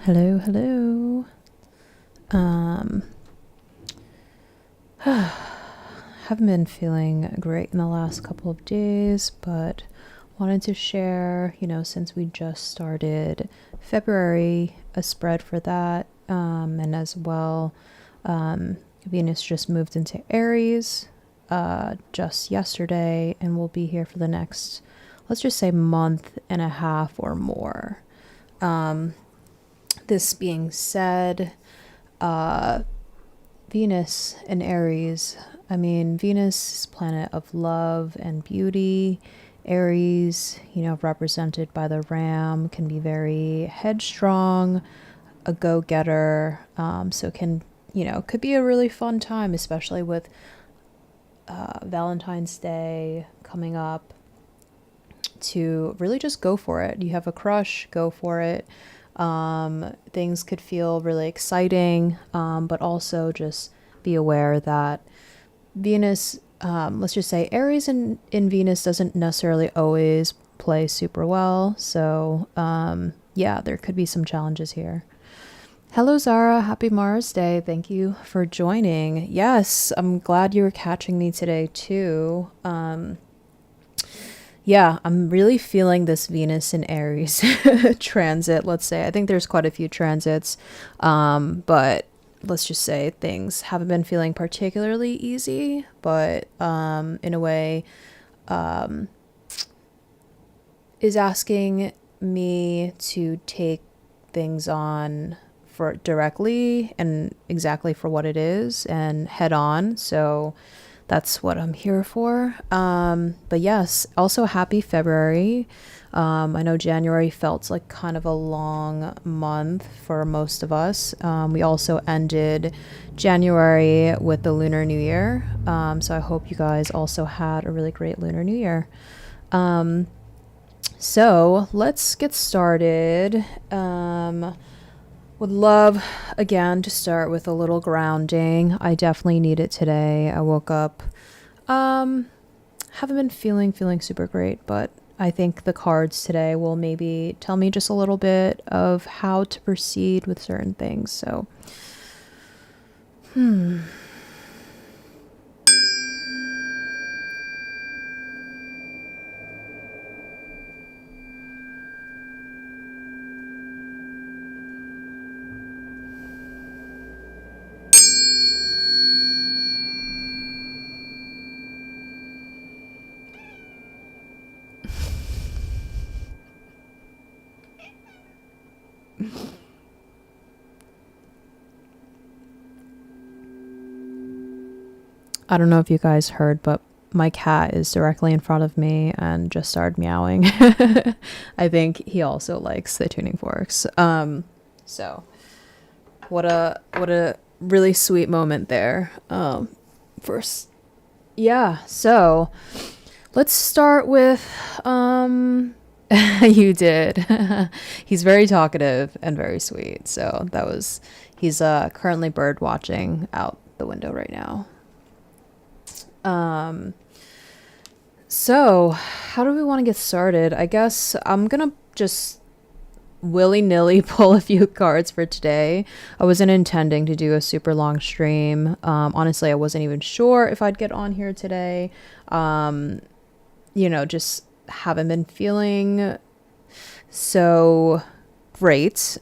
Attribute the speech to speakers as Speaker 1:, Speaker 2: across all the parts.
Speaker 1: Hello, hello. Um, haven't been feeling great in the last couple of days, but wanted to share, since we just started February, a spread for that. And as well, Venus just moved into Aries just yesterday and will be here for the next, let's just say, month and a half or more. This being said, Venus in Aries. I mean, Venus is planet of love and beauty. Aries, represented by the ram, can be very headstrong, a go-getter. So could be a really fun time, especially with Valentine's Day coming up, to really just go for it. You have a crush, go for it. Things could feel really exciting, but also just be aware that Venus, let's just say Aries in Venus doesn't necessarily always play super well. So, yeah, there could be some challenges here. Hello, Zara. Happy Mars Day. Thank you for joining. Yes, I'm glad you were catching me today, too. Yeah, I'm really feeling this Venus in Aries transit, let's say. I think there's quite a few transits, but let's just say things haven't been feeling particularly easy, but in a way, is asking me to take things on for directly and exactly for what it is and head on. So that's what I'm here for. But yes, also happy February. I know January felt like kind of a long month for most of us. We also ended January with the Lunar New Year. So I hope you guys also had a really great Lunar New Year. So let's get started. Would love, again, to start with a little grounding. I definitely need it today. I woke up, haven't been feeling super great, but I think the cards today will maybe tell me just a little bit of how to proceed with certain things. So, I don't know if you guys heard, but my cat is directly in front of me and just started meowing. I think he also likes the tuning forks. So what a really sweet moment there. First, yeah. So let's start with you did. He's very talkative and very sweet. So he's currently bird watching out the window right now. So how do we want to get started? I guess I'm gonna just willy-nilly pull a few cards for today. I wasn't intending to do a super long stream. Honestly, I wasn't even sure if I'd get on here today. Just haven't been feeling so great.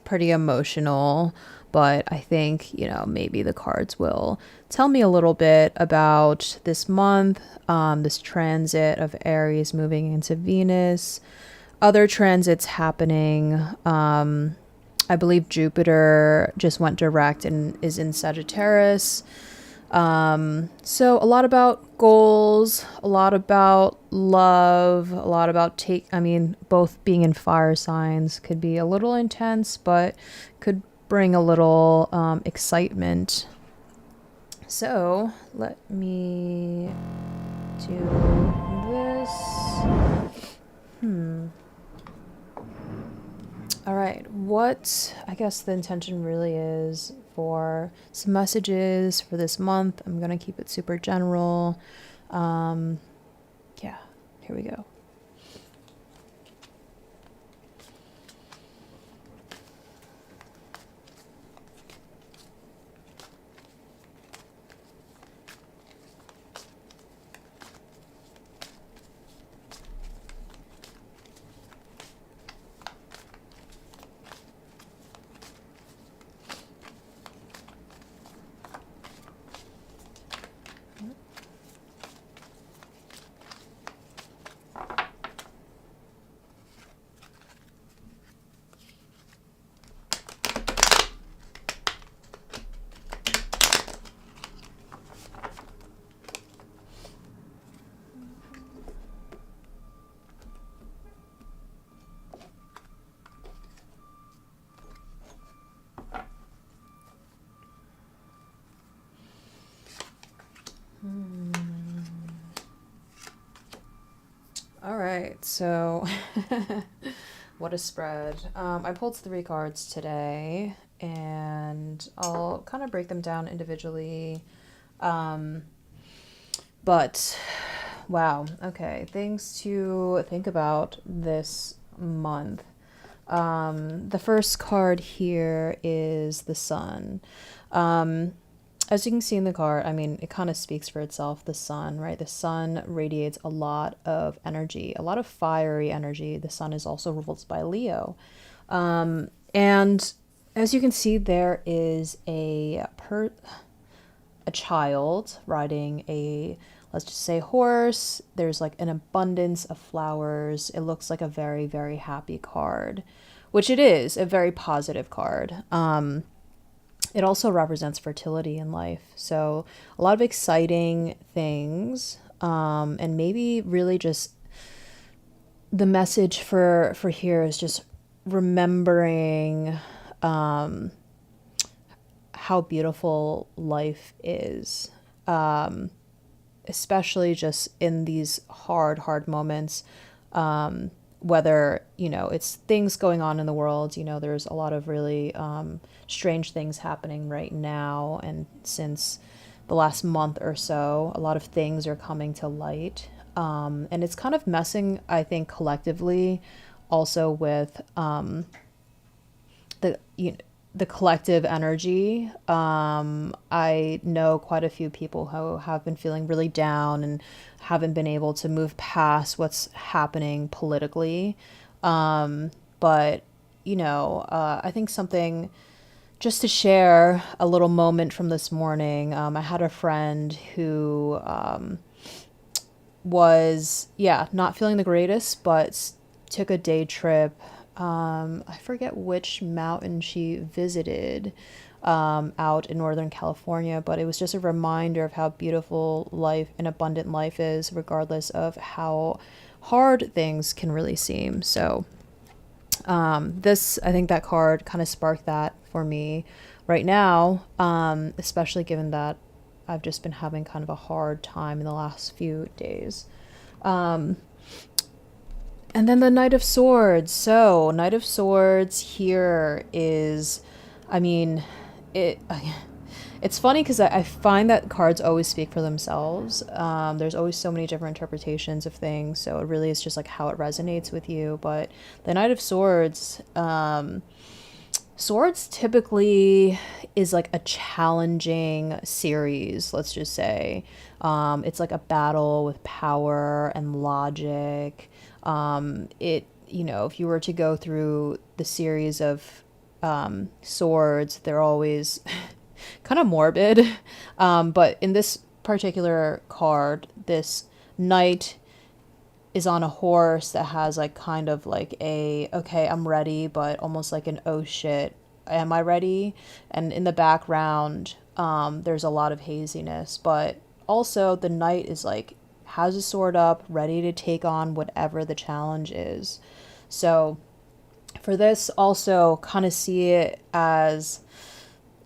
Speaker 1: Pretty emotional, but I think, maybe the cards will tell me a little bit about this month, this transit of Aries moving into Venus, other transits happening. I believe Jupiter just went direct and is in Sagittarius. So a lot about goals, a lot about love, a lot about both being in fire signs could be a little intense, but could bring a little excitement. So let me do this. All right, what I guess the intention really is for some messages for this month. I'm going to keep it super general. Yeah, here we go. right. So, what a spread. I pulled 3 cards today, and I'll kind of break them down individually. Um, but, wow. Okay. Things to think about this month. The first card here is the sun. Um, as you can see in the card, I mean, it kind of speaks for itself, the sun, right? The sun radiates a lot of energy, a lot of fiery energy. The sun is also ruled by Leo. And as you can see, there is a child riding a, let's just say, horse. There's like an abundance of flowers. It looks like a very, very happy card, which it is, a very positive card. It also represents fertility in life. So a lot of exciting things, and maybe really just the message for here is just remembering how beautiful life is, especially just in these hard moments. Whether, it's things going on in the world, there's a lot of really strange things happening right now. And since the last month or so, a lot of things are coming to light. And it's kind of messing, I think, collectively also with the, the collective energy. I know quite a few people who have been feeling really down and haven't been able to move past what's happening politically. But, I think something just to share a little moment from this morning. I had a friend who was, yeah, not feeling the greatest, but took a day trip. I forget which mountain she visited out in Northern California, but it was just a reminder of how beautiful life and abundant life is, regardless of how hard things can really seem. So, I think that card kind of sparked that for me right now, especially given that I've just been having kind of a hard time in the last few days. And then the Knight of Swords. So, Knight of Swords here is, I mean, it's funny because I find that cards always speak for themselves. There's always so many different interpretations of things, so it really is just like how it resonates with you. But the Knight of Swords, Swords typically is like a challenging series, let's just say. It's like a battle with power and logic. If you were to go through the series of swords, they're always kind of morbid. But in this particular card, this knight is on a horse that has like kind of like okay, I'm ready, but almost like an oh shit, am I ready? And in the background, there's a lot of haziness, but also the knight is like has a sword up, ready to take on whatever the challenge is. So for this, also kind of see it as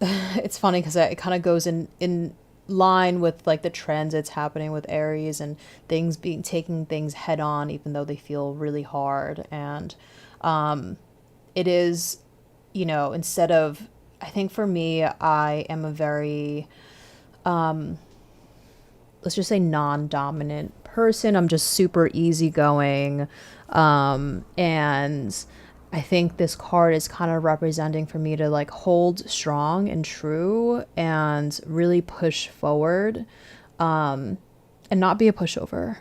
Speaker 1: it's funny because it kind of goes in line with like the transits happening with Aries and things being taking things head on even though they feel really hard. And it is, instead of, I think for me, I am a very let's just say non-dominant person. I'm just super easygoing. And I think this card is kind of representing for me to like hold strong and true and really push forward, and not be a pushover.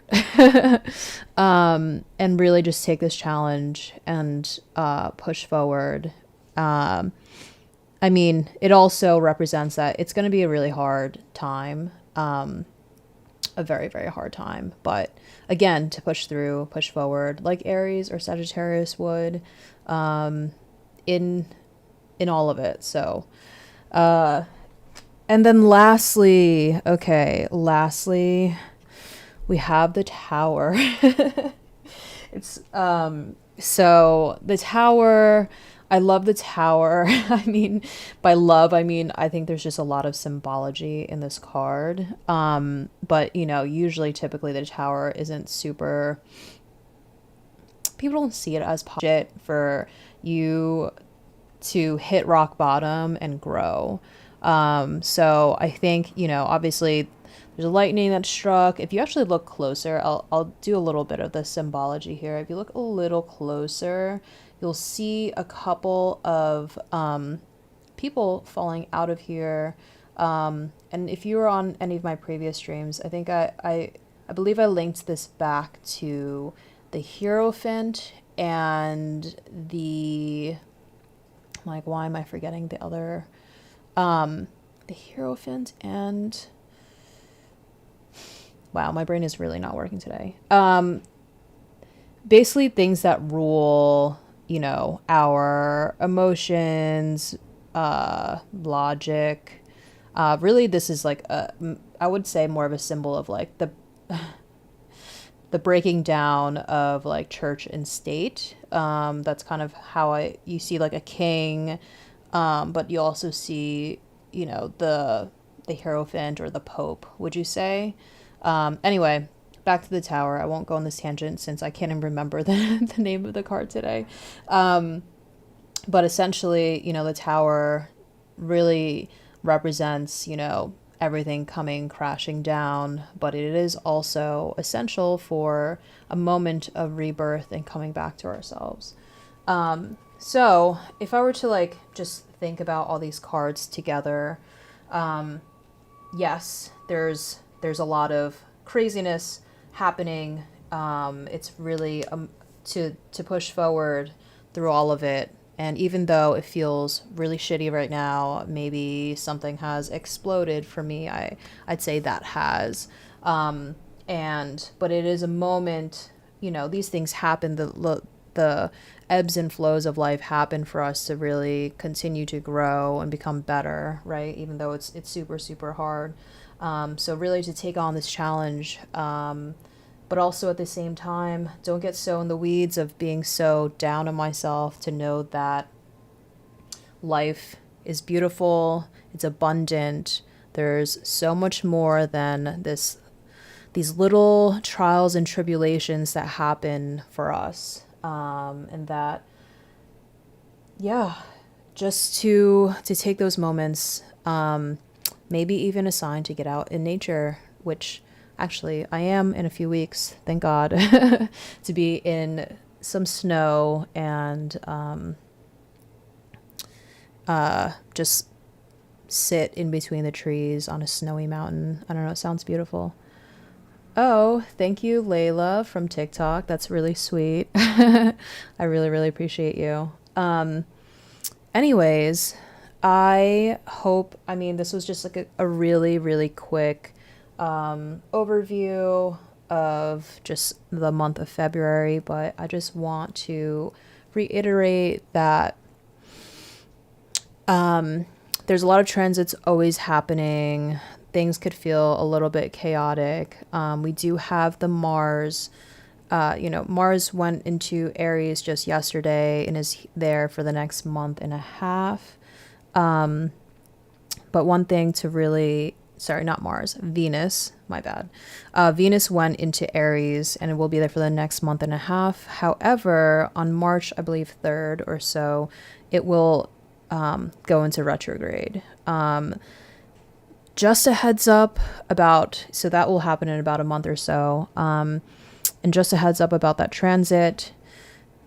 Speaker 1: And really just take this challenge and push forward. I mean, it also represents that it's going to be a really hard time, a very, very hard time. But again, to push through, push forward, like Aries or Sagittarius would, in all of it. So, and then lastly, we have the Tower. It's so the Tower, I love the Tower. I mean, by love, I mean, I think there's just a lot of symbology in this card. But, usually typically the Tower isn't super people don't see it as shit for you to hit rock bottom and grow. So I think, obviously there's a lightning that struck. If you actually look closer, I'll do a little bit of the symbology here. If you look a little closer, you'll see a couple of people falling out of here. And if you were on any of my previous streams, I think I believe I linked this back to the Hierophant and the, like, why am I forgetting the other, the Hierophant and, wow, my brain is really not working today. Basically things that rule, our emotions, logic. Really, this is like I would say more of a symbol of like the breaking down of like church and state. That's kind of how you see like a king, but you also see, the Hierophant or the Pope, would you say? Anyway, back to the Tower. I won't go on this tangent since I can't even remember the name of the card today. But essentially, the Tower really represents, everything coming crashing down, but it is also essential for a moment of rebirth and coming back to ourselves. So if I were to like just think about all these cards together, yes, there's a lot of craziness happening. It's really to push forward through all of it. And even though it feels really shitty right now, maybe something has exploded for me. I'd say that has. But it is a moment, these things happen. The ebbs and flows of life happen for us to really continue to grow and become better, right? Even though it's super, super hard. So really to take on this challenge, but also at the same time, don't get so in the weeds of being so down on myself, to know that life is beautiful, it's abundant, there's so much more than these little trials and tribulations that happen for us, and that, yeah, just to take those moments, maybe even a sign to get out in nature, which actually I am in a few weeks, thank God, to be in some snow and just sit in between the trees on a snowy mountain. I don't know, it sounds beautiful. Oh, thank you, Layla from TikTok. That's really sweet. I really, really appreciate you. Anyways, I hope, this was just like a really, really quick overview of just the month of February, but I just want to reiterate that there's a lot of transits always happening. Things could feel a little bit chaotic. We do have the Mars. Mars went into Aries just yesterday and is there for the next month and a half. But one thing to really, sorry, not Mars, Venus, my bad. Venus went into Aries and it will be there for the next month and a half. However, on March, I believe 3rd or so, it will go into retrograde. Just a heads up so that will happen in about a month or so. And just a heads up about that transit,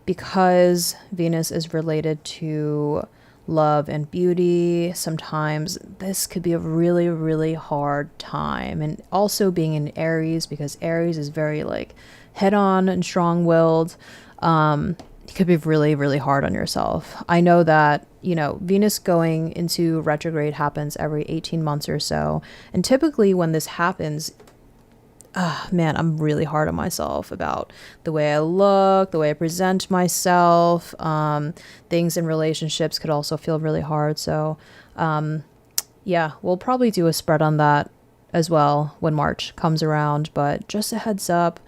Speaker 1: because Venus is related to love and beauty, sometimes this could be a really, really hard time. And also being in Aries, because Aries is very like head on and strong-willed, it could be really, really hard on yourself. I know that, Venus going into retrograde happens every 18 months or so. And typically when this happens, man, I'm really hard on myself about the way I look, the way I present myself. Things in relationships could also feel really hard. So, yeah, we'll probably do a spread on that as well when March comes around. But just a heads up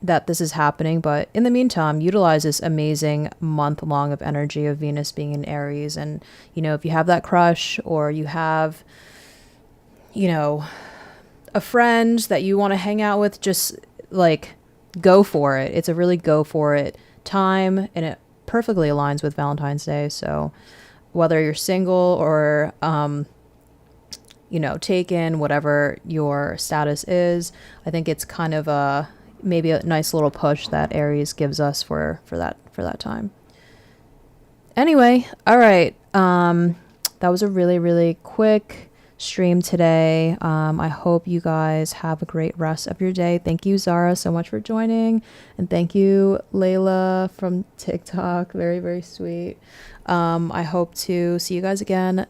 Speaker 1: that this is happening. But in the meantime, utilize this amazing month long of energy of Venus being in Aries. And, if you have that crush, or you have, a friend that you want to hang out with, just like go for it. It's a really go for it time, and it perfectly aligns with Valentine's Day. So whether you're single or taken, whatever your status is, I think it's kind of a maybe a nice little push that Aries gives us for that time. Anyway, all right. That was a really, really quick stream today. I hope you guys have a great rest of your day. Thank you, Zara, so much for joining. And thank you, Layla from TikTok. Very, very sweet. I hope to see you guys again